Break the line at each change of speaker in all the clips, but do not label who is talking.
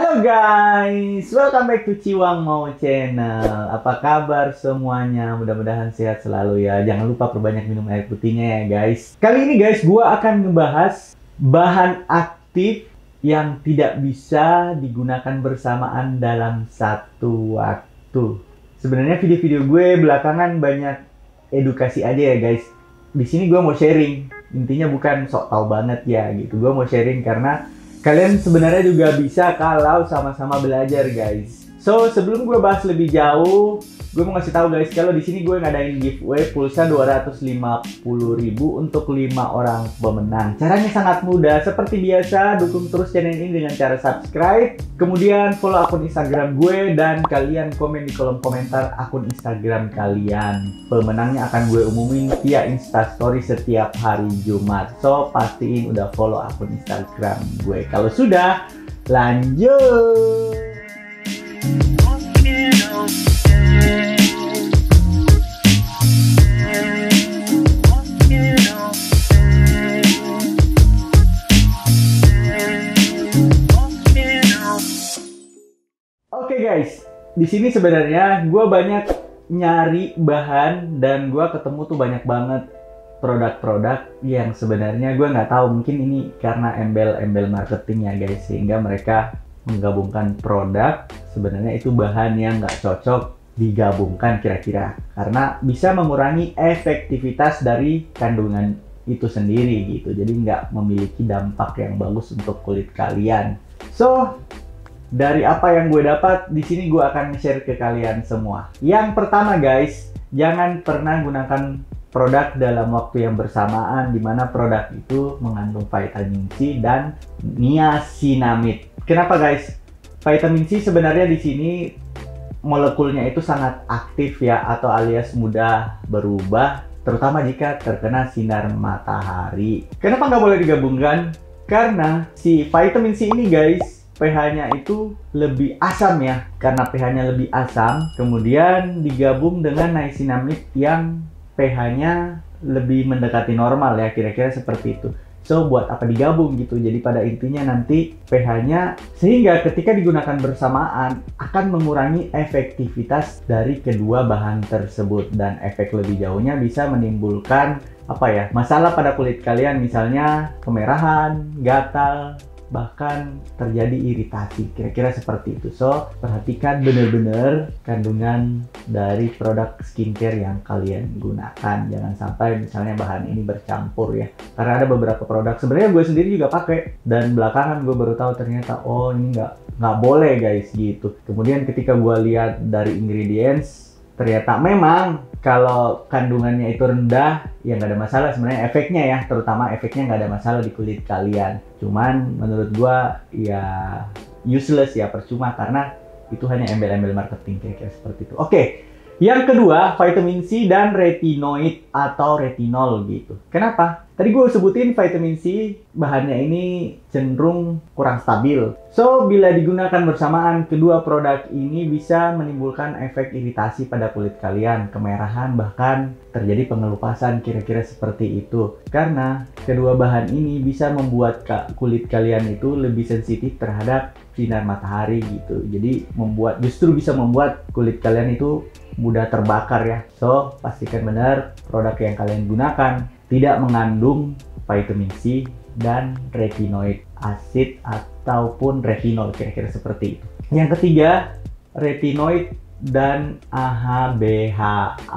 Halo guys, welcome back to Ciwang Mau Channel. Apa kabar semuanya? Mudah-mudahan sehat selalu ya. Jangan lupa perbanyak minum air putihnya ya guys. Kali ini guys, gua akan ngebahas bahan aktif yang tidak bisa digunakan bersamaan dalam satu waktu. Sebenarnya video-video gue belakangan banyak edukasi aja ya guys. Di sini gue mau sharing. Intinya bukan sok tahu banget ya gitu. Gue mau sharing karena kalian sebenarnya juga bisa kalau sama-sama belajar guys. So sebelum gue bahas lebih jauh, gue mau ngasih tahu guys kalau di sini gue ngadain giveaway pulsa 250.000 untuk 5 orang pemenang. Caranya sangat mudah, seperti biasa dukung terus channel ini dengan cara subscribe, kemudian follow akun Instagram gue dan kalian komen di kolom komentar akun Instagram kalian. Pemenangnya akan gue umumin via Instastory setiap hari Jumat. So pastiin udah follow akun Instagram gue. Kalau sudah, lanjut. Oke guys, di sini sebenarnya gue banyak nyari bahan dan gue ketemu tuh banyak banget produk-produk yang sebenarnya gue nggak tahu, mungkin ini karena embel-embel marketing ya guys, sehingga mereka menggabungkan produk sebenarnya itu bahan yang nggak cocok digabungkan kira-kira karena bisa mengurangi efektivitas dari kandungan itu sendiri gitu, jadi nggak memiliki dampak yang bagus untuk kulit kalian. So dari apa yang gue dapat di sini gue akan share ke kalian semua. Yang pertama guys, jangan pernah gunakan produk dalam waktu yang bersamaan di mana produk itu mengandung vitamin C dan niacinamide. Kenapa guys? Vitamin C sebenarnya di sini molekulnya itu sangat aktif ya, atau alias mudah berubah, terutama jika terkena sinar matahari. Kenapa nggak boleh digabungkan? Karena si vitamin C ini guys, pH-nya itu lebih asam ya. Karena pH-nya lebih asam, kemudian digabung dengan niacinamide yang pH-nya lebih mendekati normal ya, kira-kira seperti itu. So, buat apa digabung gitu? Jadi pada intinya nanti pH-nya, sehingga ketika digunakan bersamaan akan mengurangi efektivitas dari kedua bahan tersebut. Dan efek lebih jauhnya bisa menimbulkan apa ya, masalah pada kulit kalian, misalnya kemerahan, gatal, bahkan terjadi iritasi, kira-kira seperti itu. So, perhatikan benar-benar kandungan dari produk skincare yang kalian gunakan. Jangan sampai misalnya bahan ini bercampur ya. Karena ada beberapa produk, sebenarnya gue sendiri juga pakai, dan belakangan gue baru tahu ternyata, oh ini nggak boleh guys gitu. Kemudian ketika gue lihat dari ingredients, ternyata memang kalau kandungannya itu rendah, ya nggak ada masalah sebenarnya efeknya ya, terutama efeknya nggak ada masalah di kulit kalian. Cuman menurut gua ya useless ya, percuma karena itu hanya embel-embel marketing, kira-kira seperti itu. Oke, yang kedua vitamin C dan retinoid atau retinol gitu. Kenapa? Tadi gue sebutin vitamin C bahannya ini cenderung kurang stabil. So, bila digunakan bersamaan, kedua produk ini bisa menimbulkan efek iritasi pada kulit kalian, kemerahan, bahkan terjadi pengelupasan, kira-kira seperti itu. Karena kedua bahan ini bisa membuat kulit kalian itu lebih sensitif terhadap sinar matahari gitu. Jadi justru bisa membuat kulit kalian itu mudah terbakar ya. So, pastikan benar produk yang kalian gunakan tidak mengandung vitamin C dan retinoid acid ataupun retinol, kira-kira seperti itu. Yang ketiga, retinoid dan AHBHA.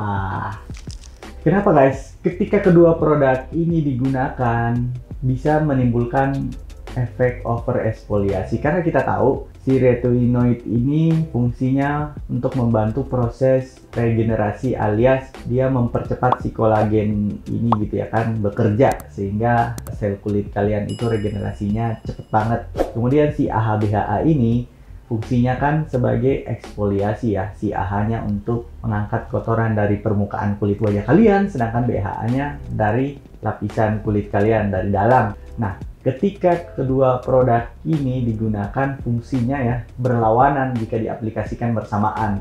Kenapa guys? Ketika kedua produk ini digunakan bisa menimbulkan efek overexfoliasi, karena kita tahu si retinoid ini fungsinya untuk membantu proses regenerasi, alias dia mempercepat si kolagen ini gitu ya kan bekerja, sehingga sel kulit kalian itu regenerasinya cepet banget. Kemudian si AHBHA ini fungsinya kan sebagai eksfoliasi ya, si AHA-nya untuk mengangkat kotoran dari permukaan kulit wajah kalian, sedangkan BHA-nya dari lapisan kulit kalian dari dalam. Nah, ketika kedua produk ini digunakan, fungsinya ya berlawanan jika diaplikasikan bersamaan,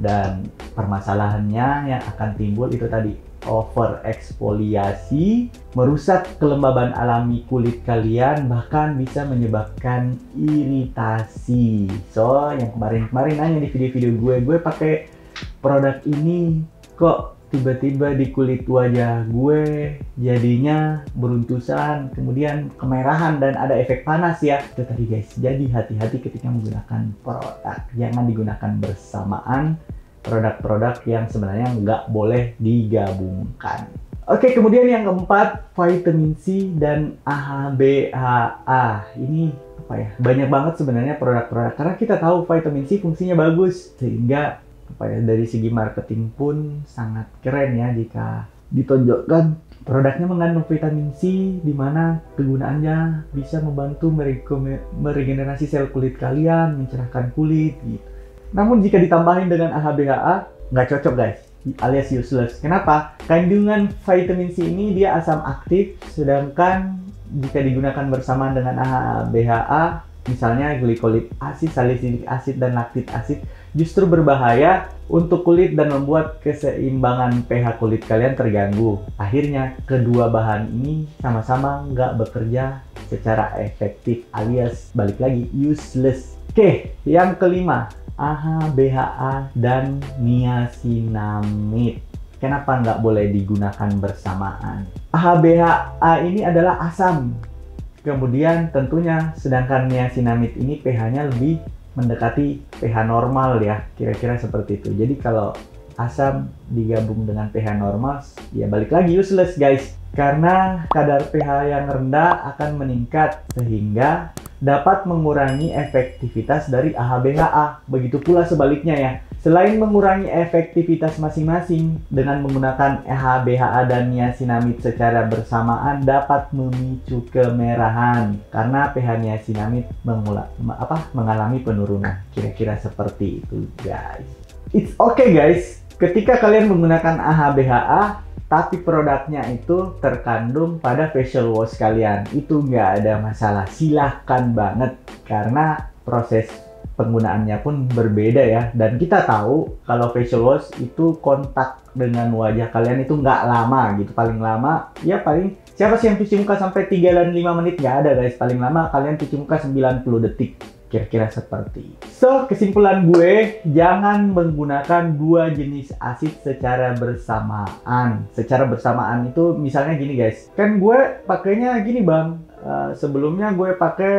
dan permasalahannya yang akan timbul itu tadi over eksfoliasi, merusak kelembaban alami kulit kalian, bahkan bisa menyebabkan iritasi. So, yang kemarin-kemarin nanya di video-video gue pakai produk ini kok tiba-tiba di kulit wajah gue jadinya beruntusan, kemudian kemerahan dan ada efek panas ya. Itu tadi guys, jadi hati-hati ketika menggunakan produk. Jangan digunakan bersamaan produk-produk yang sebenarnya nggak boleh digabungkan. Oke, kemudian yang keempat, vitamin C dan AHA. Ini apa ya? Banyak banget sebenarnya produk-produk, karena kita tahu vitamin C fungsinya bagus, sehingga dari segi marketing pun sangat keren ya jika ditonjolkan produknya mengandung vitamin C, di mana kegunaannya bisa membantu meregenerasi sel kulit kalian, mencerahkan kulit gitu. Namun jika ditambahin dengan AHA nggak cocok guys, alias useless. Kenapa? Kandungan vitamin C ini dia asam aktif, sedangkan jika digunakan bersamaan dengan AHA, misalnya glycolic acid, salicylic acid, dan lactic acid, justru berbahaya untuk kulit dan membuat keseimbangan pH kulit kalian terganggu. Akhirnya, kedua bahan ini sama-sama nggak bekerja secara efektif, alias balik lagi useless. Oke, yang kelima, AHA dan niacinamide. Kenapa nggak boleh digunakan bersamaan? AHA ini adalah asam. Kemudian tentunya sedangkan niacinamide ini pH-nya lebih mendekati pH normal ya, kira-kira seperti itu. Jadi kalau asam digabung dengan pH normal, ya balik lagi useless guys. Karena kadar pH yang rendah akan meningkat sehingga dapat mengurangi efektivitas dari AHA. Begitu pula sebaliknya ya. Selain mengurangi efektivitas masing-masing, dengan menggunakan AHA dan niacinamide secara bersamaan dapat memicu kemerahan karena pH niacinamide mengalami penurunan. Kira-kira seperti itu guys. It's okay guys, ketika kalian menggunakan AHA tapi produknya itu terkandung pada facial wash kalian, itu nggak ada masalah, silahkan banget, karena proses penggunaannya pun berbeda ya. Dan kita tahu kalau facial wash itu kontak dengan wajah kalian itu nggak lama gitu, paling lama ya paling, siapa sih yang cuci muka sampai 3 dan 5 menit? Nggak ada guys, paling lama kalian cuci muka 90 detik. Kira-kira seperti itu. So, kesimpulan gue, jangan menggunakan dua jenis asid secara bersamaan. Secara bersamaan itu misalnya gini guys, kan gue pakainya gini bang, sebelumnya gue pakai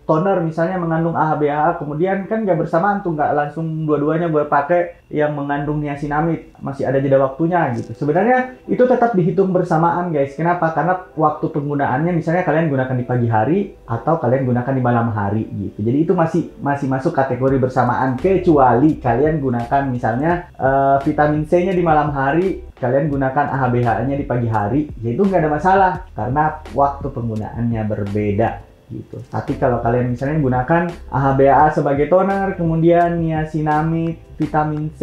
toner misalnya mengandung AHA, kemudian kan nggak bersamaan tuh, nggak langsung dua-duanya gue pakai yang mengandung niacinamide, masih ada jeda waktunya gitu. Sebenarnya itu tetap dihitung bersamaan guys. Kenapa? Karena waktu penggunaannya misalnya kalian gunakan di pagi hari atau kalian gunakan di malam hari gitu. Jadi itu masih masuk kategori bersamaan, kecuali kalian gunakan misalnya vitamin C-nya di malam hari, kalian gunakan AHA-nya di pagi hari, ya itu nggak ada masalah karena waktu penggunaannya berbeda gitu. Tapi kalau kalian misalnya gunakan AHA sebagai toner, kemudian niacinamide, vitamin C,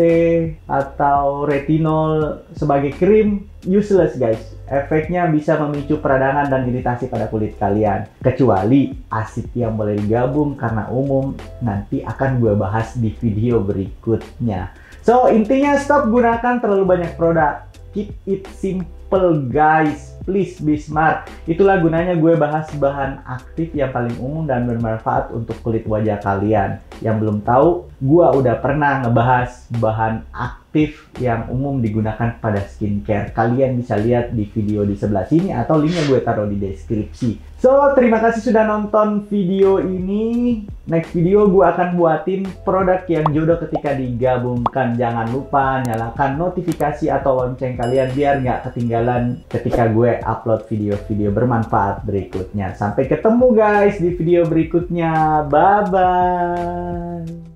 atau retinol sebagai krim, useless guys. Efeknya bisa memicu peradangan dan iritasi pada kulit kalian. Kecuali asid yang boleh digabung karena umum, nanti akan gue bahas di video berikutnya. So, intinya stop gunakan terlalu banyak produk. Keep it simple guys, please be smart. Itulah gunanya gue bahas bahan aktif yang paling umum dan bermanfaat untuk kulit wajah kalian. Yang belum tahu, gue udah pernah ngebahas bahan aktif yang umum digunakan pada skincare. Kalian bisa lihat di video di sebelah sini atau linknya gue taruh di deskripsi. So, terima kasih sudah nonton video ini. Next video gue akan buatin produk yang jodoh ketika digabungkan. Jangan lupa nyalakan notifikasi atau lonceng kalian biar nggak ketinggalan ketika gue upload video-video bermanfaat berikutnya. Sampai ketemu guys di video berikutnya. Bye-bye.